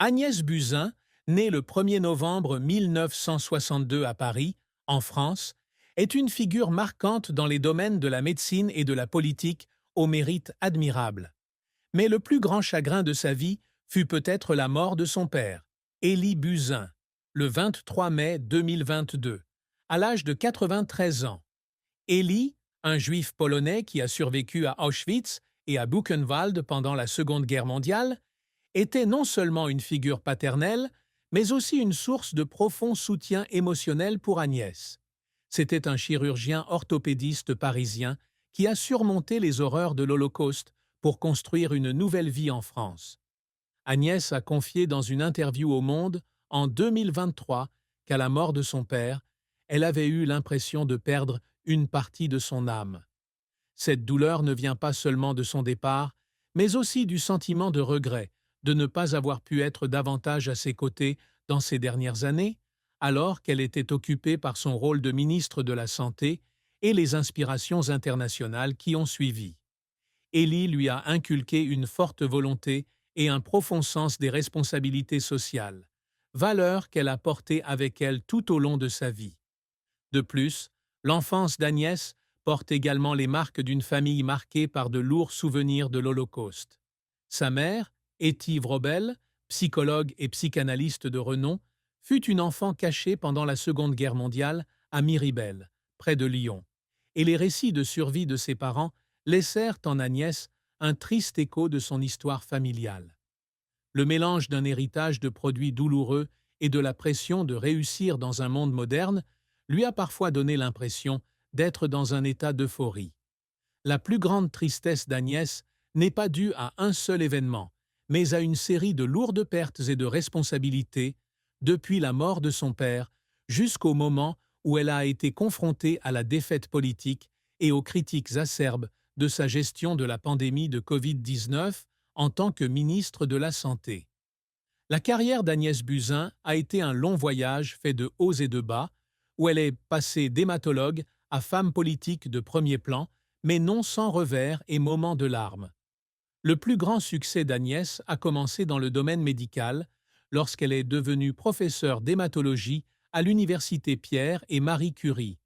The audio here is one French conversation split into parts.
Agnès Buzyn, née le 1er novembre 1962 à Paris, en France, est une figure marquante dans les domaines de la médecine et de la politique au mérite admirable. Mais le plus grand chagrin de sa vie fut peut-être la mort de son père, Élie Buzyn, le 23 mai 2022, à l'âge de 93 ans. Élie, un juif polonais qui a survécu à Auschwitz et à Buchenwald pendant la Seconde Guerre mondiale, était non seulement une figure paternelle, mais aussi une source de profond soutien émotionnel pour Agnès. C'était un chirurgien orthopédiste parisien qui a surmonté les horreurs de l'Holocauste pour construire une nouvelle vie en France. Agnès a confié dans une interview au Monde, en 2023, qu'à la mort de son père, elle avait eu l'impression de perdre une partie de son âme. Cette douleur ne vient pas seulement de son départ, mais aussi du sentiment de regret de ne pas avoir pu être davantage à ses côtés dans ces dernières années, alors qu'elle était occupée par son rôle de ministre de la Santé et les inspirations internationales qui ont suivi. Élie lui a inculqué une forte volonté et un profond sens des responsabilités sociales, valeurs qu'elle a portées avec elle tout au long de sa vie. De plus, l'enfance d'Agnès porte également les marques d'une famille marquée par de lourds souvenirs de l'Holocauste. Sa mère, Etty Wrobel, psychologue et psychanalyste de renom, fut une enfant cachée pendant la Seconde Guerre mondiale à Miribel, près de Lyon, et les récits de survie de ses parents laissèrent en Agnès un triste écho de son histoire familiale. Le mélange d'un héritage de produits douloureux et de la pression de réussir dans un monde moderne lui a parfois donné l'impression d'être dans un état d'euphorie. La plus grande tristesse d'Agnès n'est pas due à un seul événement, mais à une série de lourdes pertes et de responsabilités, depuis la mort de son père jusqu'au moment où elle a été confrontée à la défaite politique et aux critiques acerbes de sa gestion de la pandémie de Covid-19 en tant que ministre de la Santé. La carrière d'Agnès Buzyn a été un long voyage fait de hauts et de bas, où elle est passée d'hématologue à femme politique de premier plan, mais non sans revers et moments de larmes. Le plus grand succès d'Agnès a commencé dans le domaine médical, lorsqu'elle est devenue professeure d'hématologie à l'Université Pierre et Marie Curie,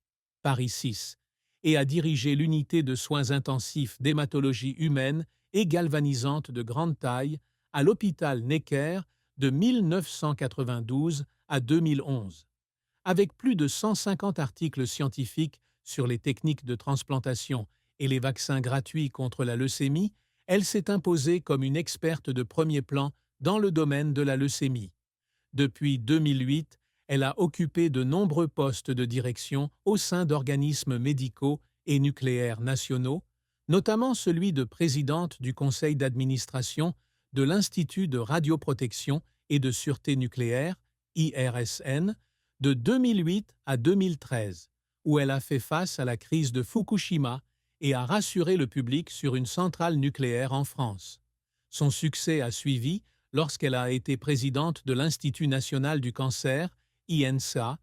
Paris 6, et a dirigé l'unité de soins intensifs d'hématologie humaine et galvanisante de grande taille à l'hôpital Necker de 1992 à 2011. Avec plus de 150 articles scientifiques sur les techniques de transplantation et les vaccins gratuits contre la leucémie, elle s'est imposée comme une experte de premier plan dans le domaine de la leucémie. Depuis 2008, elle a occupé de nombreux postes de direction au sein d'organismes médicaux et nucléaires nationaux, notamment celui de présidente du conseil d'administration de l'Institut de radioprotection et de sûreté nucléaire, IRSN, de 2008 à 2013, où elle a fait face à la crise de Fukushima et a rassuré le public sur une centrale nucléaire en France. Son succès a suivi lorsqu'elle a été présidente de l'Institut national du cancer, INSA,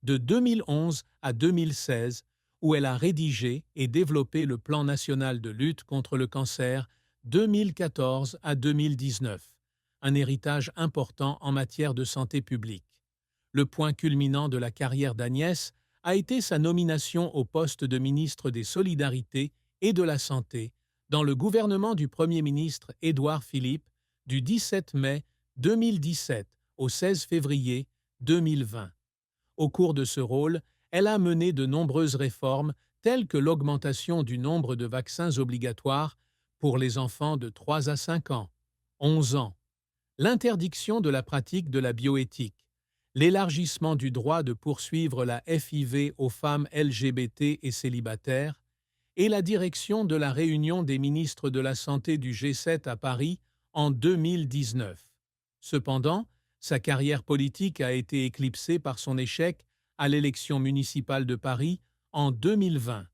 de 2011 à 2016, où elle a rédigé et développé le Plan national de lutte contre le cancer 2014 à 2019, un héritage important en matière de santé publique. Le point culminant de la carrière d'Agnès a été sa nomination au poste de ministre des Solidarités et de la Santé dans le gouvernement du Premier ministre Édouard Philippe du 17 mai 2017 au 16 février 2020. Au cours de ce rôle, elle a mené de nombreuses réformes telles que l'augmentation du nombre de vaccins obligatoires pour les enfants de 3 à 5 ans, 11 ans, l'interdiction de la pratique de la bioéthique, l'élargissement du droit de poursuivre la FIV aux femmes LGBT et célibataires, et la direction de la réunion des ministres de la Santé du G7 à Paris en 2019. Cependant, sa carrière politique a été éclipsée par son échec à l'élection municipale de Paris en 2020.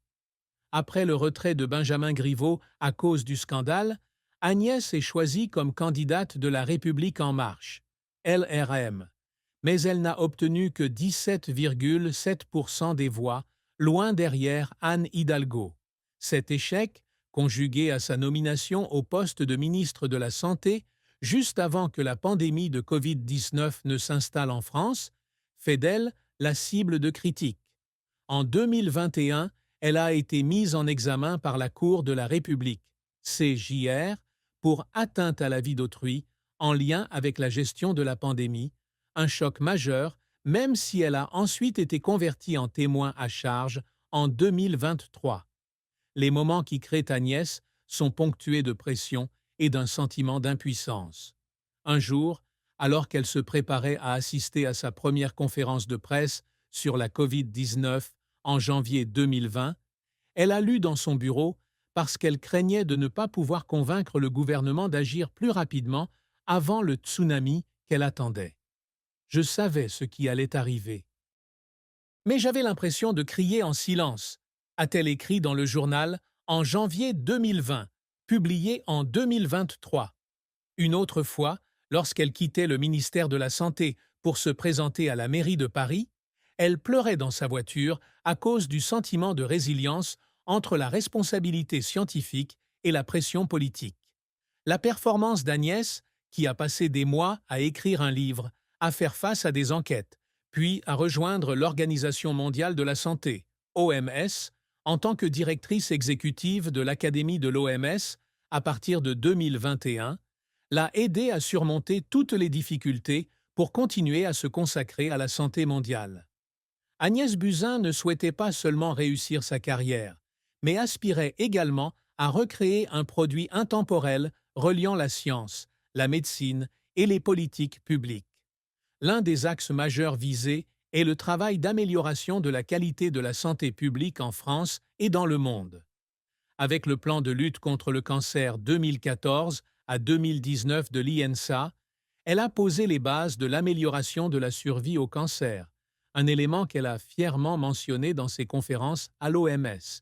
Après le retrait de Benjamin Griveaux à cause du scandale, Agnès est choisie comme candidate de La République en marche, LRM, mais elle n'a obtenu que 17,7% des voix, loin derrière Anne Hidalgo. Cet échec, conjugué à sa nomination au poste de ministre de la Santé, juste avant que la pandémie de Covid-19 ne s'installe en France, fait d'elle la cible de critiques. En 2021, elle a été mise en examen par la Cour de la République, CJR, pour atteinte à la vie d'autrui en lien avec la gestion de la pandémie, un choc majeur, même si elle a ensuite été convertie en témoin à charge en 2023. Les moments qui créent Agnès sont ponctués de pression et d'un sentiment d'impuissance. Un jour, alors qu'elle se préparait à assister à sa première conférence de presse sur la Covid-19 en janvier 2020, elle a lu dans son bureau parce qu'elle craignait de ne pas pouvoir convaincre le gouvernement d'agir plus rapidement avant le tsunami qu'elle attendait. Je savais ce qui allait arriver. Mais j'avais l'impression de crier en silence, a-t-elle écrit dans le journal en janvier 2020, publié en 2023. Une autre fois, lorsqu'elle quittait le ministère de la Santé pour se présenter à la mairie de Paris, elle pleurait dans sa voiture à cause du sentiment de résilience entre la responsabilité scientifique et la pression politique. La performance d'Agnès, qui a passé des mois à écrire un livre, à faire face à des enquêtes, puis à rejoindre l'Organisation mondiale de la santé, OMS, en tant que directrice exécutive de l'Académie de l'OMS à partir de 2021, l'a aidée à surmonter toutes les difficultés pour continuer à se consacrer à la santé mondiale. Agnès Buzyn ne souhaitait pas seulement réussir sa carrière, mais aspirait également à recréer un produit intemporel reliant la science, la médecine et les politiques publiques. L'un des axes majeurs visés est le travail d'amélioration de la qualité de la santé publique en France et dans le monde. Avec le plan de lutte contre le cancer 2014 à 2019 de l'INSA, elle a posé les bases de l'amélioration de la survie au cancer, un élément qu'elle a fièrement mentionné dans ses conférences à l'OMS.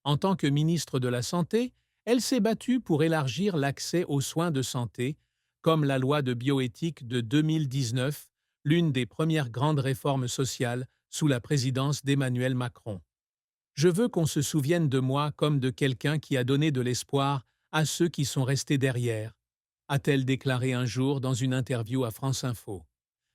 En tant que ministre de la Santé, elle s'est battue pour élargir l'accès aux soins de santé, comme la loi de bioéthique de 2019, l'une des premières grandes réformes sociales sous la présidence d'Emmanuel Macron. Je veux qu'on se souvienne de moi comme de quelqu'un qui a donné de l'espoir à ceux qui sont restés derrière, a-t-elle déclaré un jour dans une interview à France Info.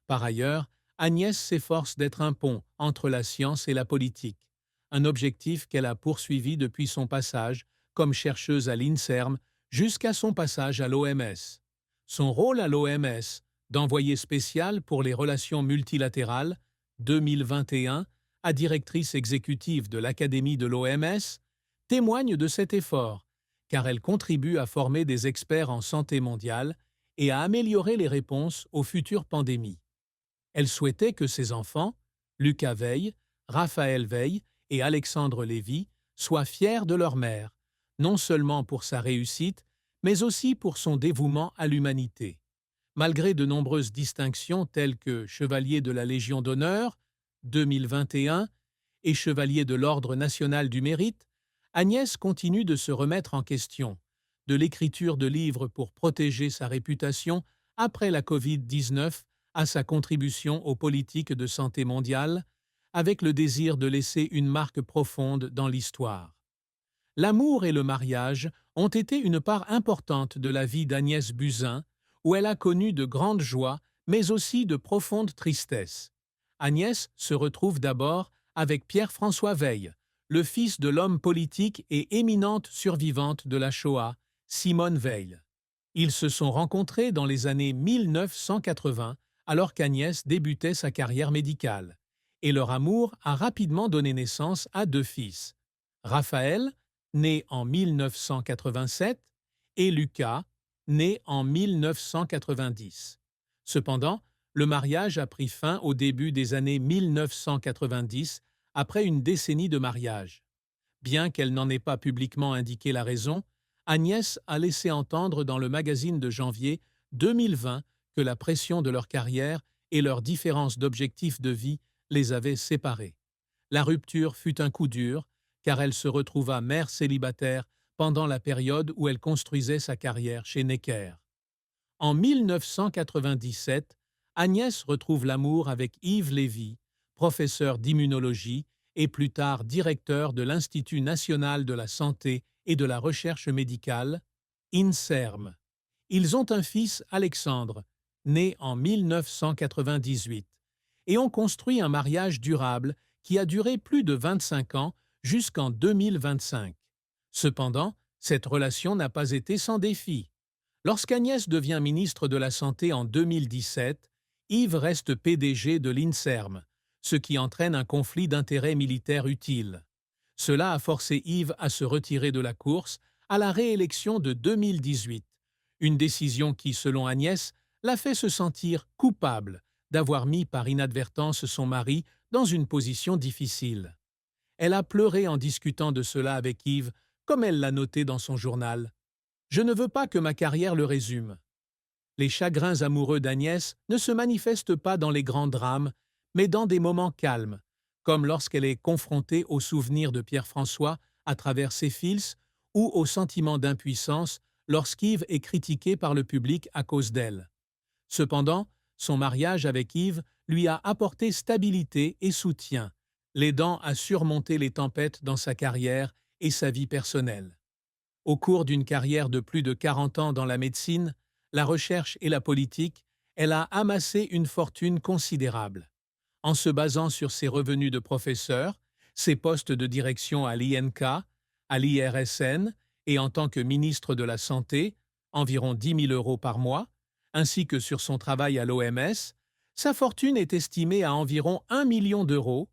Par ailleurs, Agnès s'efforce d'être un pont entre la science et la politique, un objectif qu'elle a poursuivi depuis son passage comme chercheuse à l'INSERM jusqu'à son passage à l'OMS. Son rôle à l'OMS, d'envoyé spécial pour les relations multilatérales, 2021, à directrice exécutive de l'Académie de l'OMS, témoigne de cet effort, car elle contribue à former des experts en santé mondiale et à améliorer les réponses aux futures pandémies. Elle souhaitait que ses enfants, Lucas Veil, Raphaël Veil et Alexandre Lévy, soient fiers de leur mère, non seulement pour sa réussite, mais aussi pour son dévouement à l'humanité. Malgré de nombreuses distinctions telles que Chevalier de la Légion d'honneur, 2021, et Chevalier de l'Ordre national du mérite, Agnès continue de se remettre en question, de l'écriture de livres pour protéger sa réputation après la Covid-19 à sa contribution aux politiques de santé mondiale, avec le désir de laisser une marque profonde dans l'histoire. L'amour et le mariage ont été une part importante de la vie d'Agnès Buzyn, où elle a connu de grandes joies, mais aussi de profondes tristesses. Agnès se retrouve d'abord avec Pierre-François Veil, le fils de l'homme politique et éminente survivante de la Shoah, Simone Veil. Ils se sont rencontrés dans les années 1980, alors qu'Agnès débutait sa carrière médicale, et leur amour a rapidement donné naissance à deux fils, Raphaël, né en 1987, et Lucas, né en 1990. Cependant, le mariage a pris fin au début des années 1990, après une décennie de mariage. Bien qu'elle n'en ait pas publiquement indiqué la raison, Agnès a laissé entendre dans le magazine de janvier 2020 que la pression de leur carrière et leurs différences d'objectifs de vie les avaient séparés. La rupture fut un coup dur, car elle se retrouva mère célibataire pendant la période où elle construisait sa carrière chez Necker. En 1997, Agnès retrouve l'amour avec Yves Lévy, professeur d'immunologie et plus tard directeur de l'Institut national de la santé et de la recherche médicale, INSERM. Ils ont un fils, Alexandre, né en 1998, et ont construit un mariage durable qui a duré plus de 25 ans jusqu'en 2025. Cependant, cette relation n'a pas été sans défi. Lorsqu'Agnès devient ministre de la Santé en 2017, Yves reste PDG de l'INSERM, ce qui entraîne un conflit d'intérêts militaires utile. Cela a forcé Yves à se retirer de la course à la réélection de 2018, une décision qui, selon Agnès, l'a fait se sentir coupable d'avoir mis par inadvertance son mari dans une position difficile. Elle a pleuré en discutant de cela avec Yves, comme elle l'a noté dans son journal. « Je ne veux pas que ma carrière le résume. » Les chagrins amoureux d'Agnès ne se manifestent pas dans les grands drames, mais dans des moments calmes, comme lorsqu'elle est confrontée aux souvenirs de Pierre-François à travers ses fils ou au sentiment d'impuissance lorsqu'Yves est critiqué par le public à cause d'elle. Cependant, son mariage avec Yves lui a apporté stabilité et soutien, l'aidant à surmonter les tempêtes dans sa carrière et sa vie personnelle. Au cours d'une carrière de plus de 40 ans dans la médecine, la recherche et la politique, elle a amassé une fortune considérable. En se basant sur ses revenus de professeur, ses postes de direction à l'INK, à l'IRSN et en tant que ministre de la Santé, environ 10 000 € par mois, ainsi que sur son travail à l'OMS, sa fortune est estimée à environ 1 million d'euros,